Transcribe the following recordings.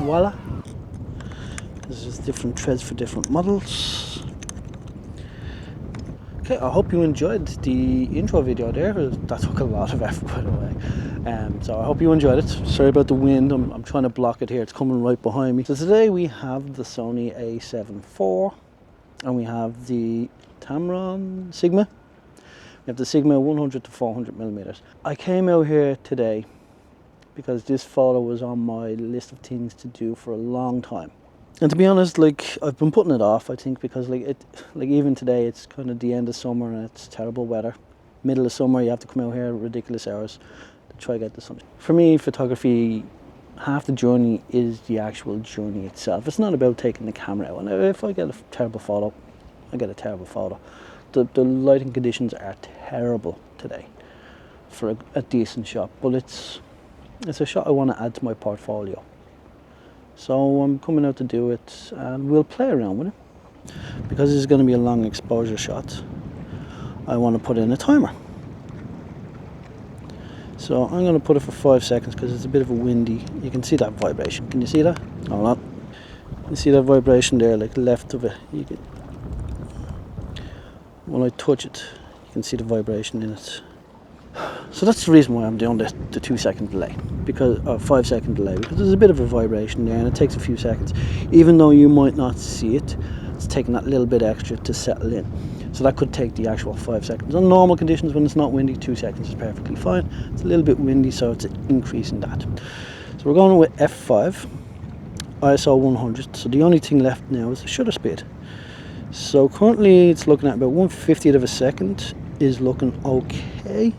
voila. This is different threads for different models. Okay, I hope you enjoyed the intro video there. That took a lot of effort, by the way. So I hope you enjoyed it. Sorry about the wind, I'm trying to block it here. It's coming right behind me. So today we have the Sony A7 IV, and we have the Tamron Sigma. We have the Sigma 100 to 400 millimeters. I came out here today because this photo was on my list of things to do for a long time. And to be honest, like, I've been putting it off, I think, because like even today it's kind of the end of summer and it's terrible weather. Middle of summer, you have to come out here at ridiculous hours to try to get the sun. For me, photography, half the journey is the actual journey itself. It's not about taking the camera out. And if I get a terrible photo, I get a terrible photo. The lighting conditions are terrible today for a decent shot, but it's a shot I want to add to my portfolio. So I'm coming out to do it, and we'll play around with it. Because this is going to be a long exposure shot, I want to put in a timer. So I'm going to put it for 5 seconds because it's a bit of a windy. You can see that vibration. Can you see that? Hold on. You see that vibration there, like left of it. When I touch it, you can see the vibration in it. So that's the reason why I'm doing the 2 second delay, because 5 second delay, because there's a bit of a vibration there and it takes a few seconds. Even though you might not see it, it's taking that little bit extra to settle in. So that could take the actual 5 seconds. On normal conditions, when it's not windy, 2 seconds is perfectly fine. It's a little bit windy, so it's increasing that. So we're going with f5, ISO 100. So the only thing left now is the shutter speed. So currently it's looking at about 1/50th of a second is looking okay.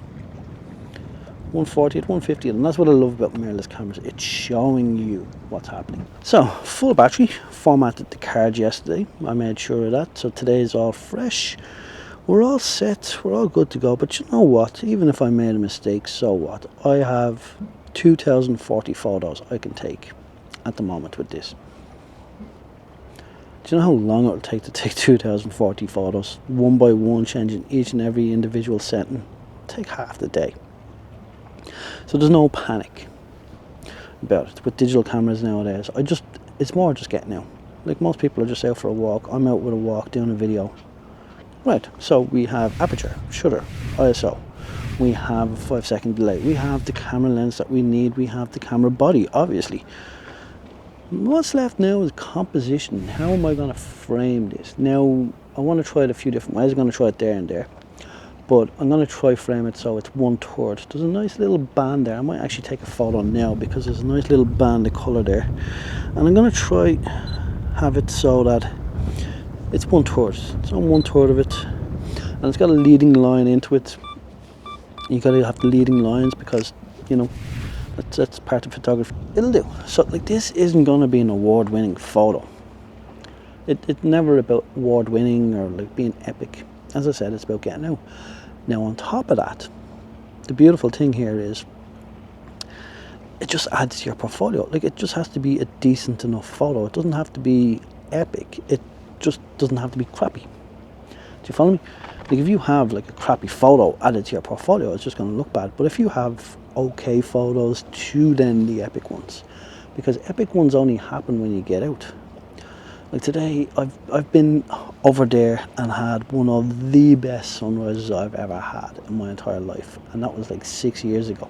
1/40th, 1/50th, and that's what I love about mirrorless cameras. It's showing you what's happening. So, full battery, formatted the card yesterday. I made sure of that, so today is all fresh. We're all set, we're all good to go, but you know what? Even if I made a mistake, so what? I have 2040 photos I can take at the moment with this. Do you know how long it will take to take 2040 photos? One by one, changing each and every individual setting. It'll take half the day. So there's no panic about it with digital cameras nowadays. It's more just getting out. Like, most people are just out for a walk. I'm out with a walk doing a video. Right, so we have aperture, shutter, ISO. We have a 5 second delay. We have the camera lens that we need. We have the camera body, obviously. What's left now is composition. How am I going to frame this? Now, I want to try it a few different ways. I'm going to try it there and there. But I'm going to try frame it so it's 1/3. There's a nice little band there. I might actually take a photo now because there's a nice little band of colour there. And I'm going to try have it so that it's 1/3. It's on 1/3 of it. And it's got a leading line into it. You got to have the leading lines because, you know, that's part of photography. It'll do. So, like, this isn't going to be an award-winning photo. It's never about award-winning or like being epic. As I said, it's about getting out. Now, on top of that, the beautiful thing here is it just adds to your portfolio. Like, it just has to be a decent enough photo. It doesn't have to be epic. It just doesn't have to be crappy. Do you follow me? Like, if you have like a crappy photo added to your portfolio, it's just going to look bad. But if you have okay photos to then the epic ones, because epic ones only happen when you get out. Like today, I've been over there and had one of the best sunrises I've ever had in my entire life, and that was like 6 years ago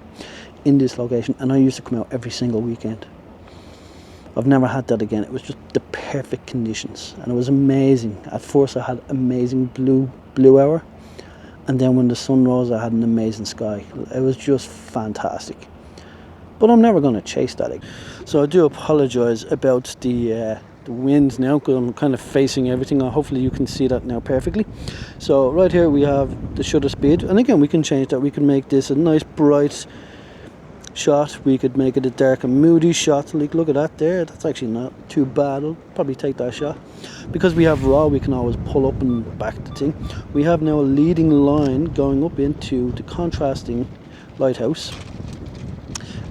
in this location, and I used to come out every single weekend. I've never had that again. It was just the perfect conditions, and it was amazing. At first I had amazing blue hour, and then when the sun rose I had an amazing sky. It was just fantastic. But I'm never going to chase that again. So I do apologize about the wind now, because I'm kind of facing everything. Hopefully you can see that now perfectly. So right here we have the shutter speed, and again we can change that. We can make this a nice bright shot. We could make it a dark and moody shot. Like, look at that there. That's actually not too bad. I'll probably take that shot. Because we have raw, we can always pull up and back the thing. We have now a leading line going up into the contrasting lighthouse.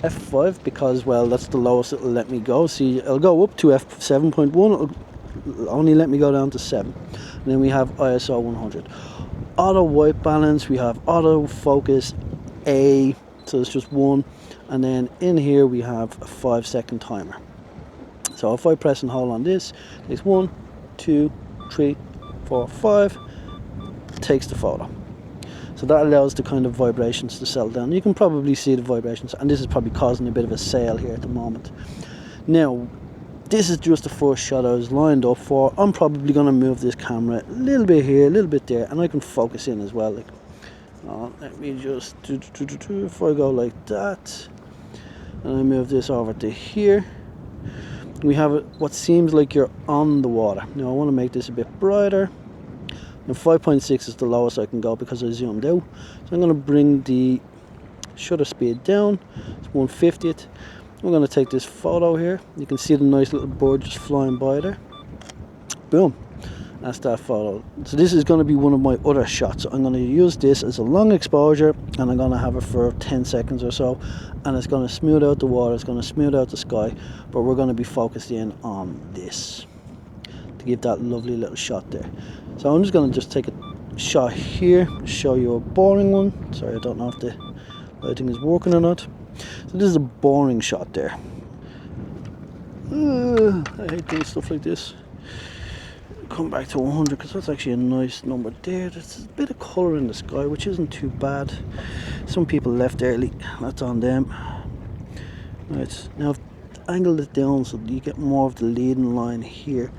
F5, because, well, that's the lowest it'll let me go. See, it'll go up to f7.1. It'll only let me go down to 7. And then we have ISO 100. Auto white balance. We have auto focus A. So it's just one. And then in here we have a 5 second timer. So if I press and hold on this, it's 1, 2, 3, 4, 5, takes the photo. So that allows the kind of vibrations to settle down. You can probably see the vibrations, and this is probably causing a bit of a sail here at the moment. Now, this is just the first shot I was lined up for. I'm probably going to move this camera a little bit here, a little bit there, and I can focus in as well. Like, let me just if I go like that, and I move this over to here, we have what seems like you're on the water. Now I want to make this a bit brighter. Now 5.6 is the lowest I can go because I zoomed out. So I'm going to bring the shutter speed down. It's 1/50th. We're going to take this photo here. You can see the nice little bird just flying by there. Boom. That's that photo. So this is going to be one of my other shots. I'm going to use this as a long exposure, and I'm going to have it for 10 seconds or so, and it's going to smooth out the water, it's going to smooth out the sky, but we're going to be focused in on this to give that lovely little shot there. So I'm just going to take a shot here, show you a boring one. Sorry, I don't know if the lighting is working or not. So this is a boring shot there. I hate doing stuff like this. Come back to 100 because that's actually a nice number there. There's a bit of colour in the sky, which isn't too bad. Some people left early, that's on them. Right, now I've angled it down so you get more of the leading line here.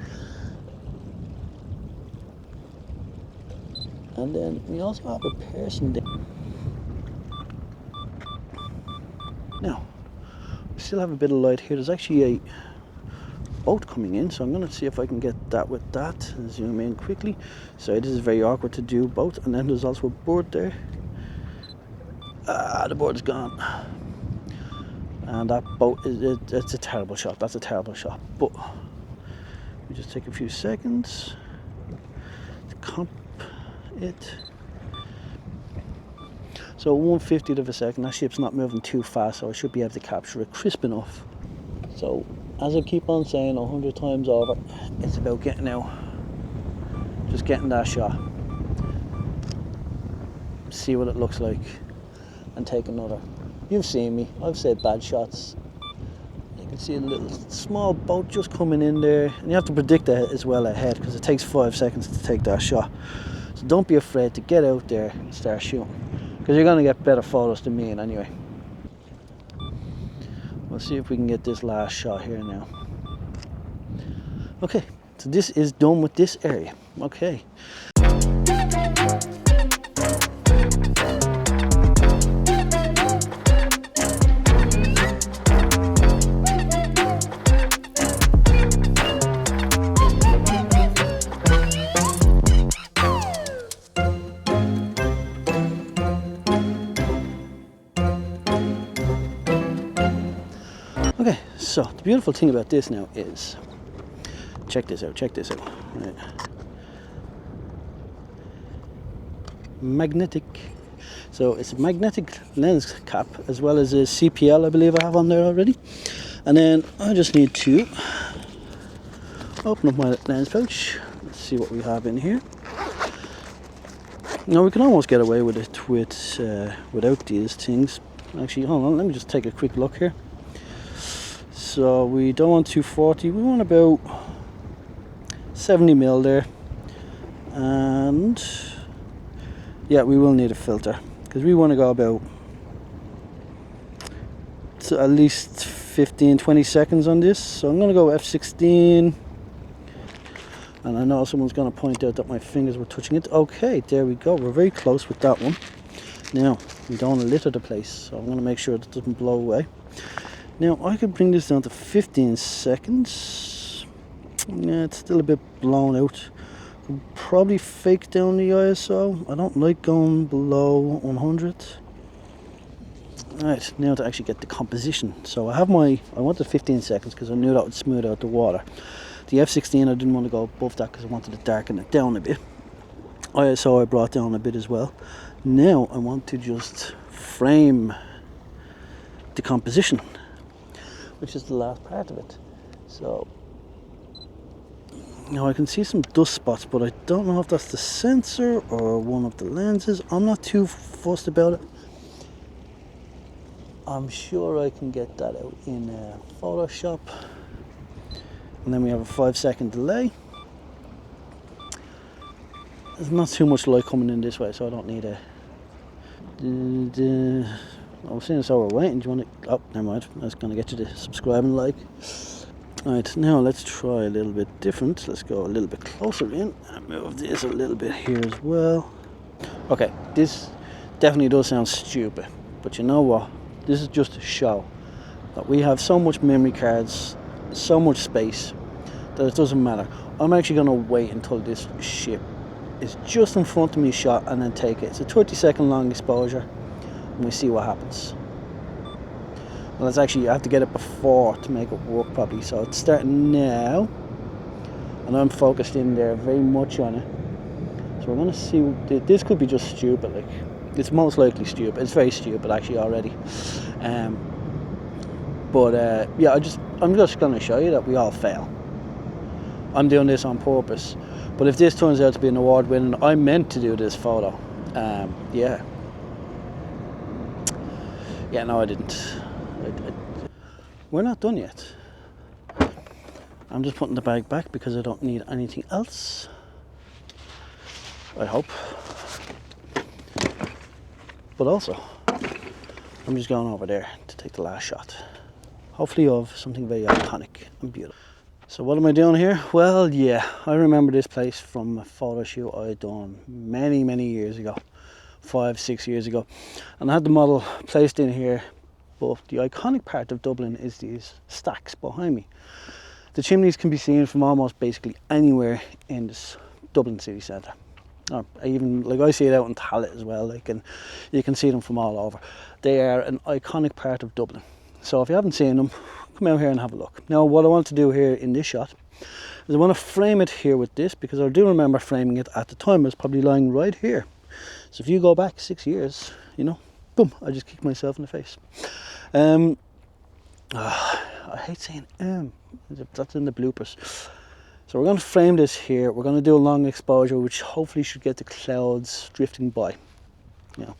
And then we also have a person there. Now, we still have a bit of light here. There's actually a boat coming in, so I'm going to see if I can get that with that and zoom in quickly. So this is very awkward to do both. And then there's also a board there. The board is gone. And that boat, it's a terrible shot. That's a terrible shot. But we just take a few seconds to comp it. So 1/50th of a second. That ship's not moving too fast, so I should be able to capture it crisp enough. So as I keep on saying 100 times over, it's about getting out, just getting that shot, see what it looks like, and take another. You've seen me, I've said bad shots. You can see a little small boat just coming in there, and you have to predict that as well ahead, because it takes 5 seconds to take that shot. So don't be afraid to get out there and start shooting, because you're going to get better photos than me anyway. We'll see if we can get this last shot here now. Okay, so this is done with this area. Okay. Okay, so the beautiful thing about this now is, check this out. Right. Magnetic. So it's a magnetic lens cap as well as a CPL, I believe I have on there already. And then I just need to open up my lens pouch. Let's see what we have in here. Now we can almost get away with it without these things. Actually, hold on, let me just take a quick look here. So we don't want 240, we want about 70mm there, and yeah, we will need a filter because we want to go about at least 15-20 seconds on this. So I'm going to go f16, and I know someone's going to point out that my fingers were touching it. Okay, there we go, we're very close with that one. Now we don't want to litter the place, so I'm going to make sure it doesn't blow away. Now I could bring this down to 15 seconds. Yeah, it's still a bit blown out. Could probably fake down the ISO. I don't like going below 100. Right, now to actually get the composition. So I wanted 15 seconds because I knew that would smooth out the water. The f16 I didn't want to go above that because I wanted to darken it down a bit. ISO I brought down a bit as well. Now I want to just frame the composition, which is the last part of it. So now I can see some dust spots, but I don't know if that's the sensor or one of the lenses. I'm not too fussed about it. I'm sure I can get that out in Photoshop. and then we have a 5-second delay. There's not too much light coming in this way, so I don't need a... Oh, seeing as how we're waiting, do you want to... Oh, never mind. I was going to get you to subscribe and like. Right, now let's try a little bit different. Let's go a little bit closer in and move this a little bit here as well. Okay, this definitely does sound stupid, but you know what? This is just to show that we have so much memory cards, so much space, that it doesn't matter. I'm actually going to wait until this ship is just in front of me shot and then take it. It's a 30-second long exposure and we see what happens. Well, it's actually, I have to get it before to make it work properly, so it's starting now and I'm focused in there very much on it. So we're going to see. This could be just stupid, like it's most likely stupid. It's very stupid actually already. Yeah, I'm just going to show you that we all fail. I'm doing this on purpose, but if this turns out to be an award winning, I meant to do this photo. Yeah, no I didn't. We're not done yet. I'm just putting the bag back because I don't need anything else, I hope. But also, I'm just going over there to take the last shot, hopefully of something very iconic and beautiful. So what am I doing here? Well, yeah, I remember this place from a photo shoot I had done many years ago, 5-6 years ago, and I had the model placed in here. But the iconic part of Dublin is these stacks behind me. The chimneys can be seen from almost basically anywhere in this Dublin city centre. Or even, like, I see it out in Tallaght as well, like, and you can see them from all over. They are an iconic part of Dublin. So if you haven't seen them, come out here and have a look. Now what I want to do here in this shot is I want to frame it here with this, because I do remember framing it at the time. It was probably lying right here. So if you go back 6 years, you know, boom, I just kicked myself in the face. I hate saying that's in the bloopers. So we're going to frame this here. We're going to do a long exposure, which hopefully should get the clouds drifting by. You know,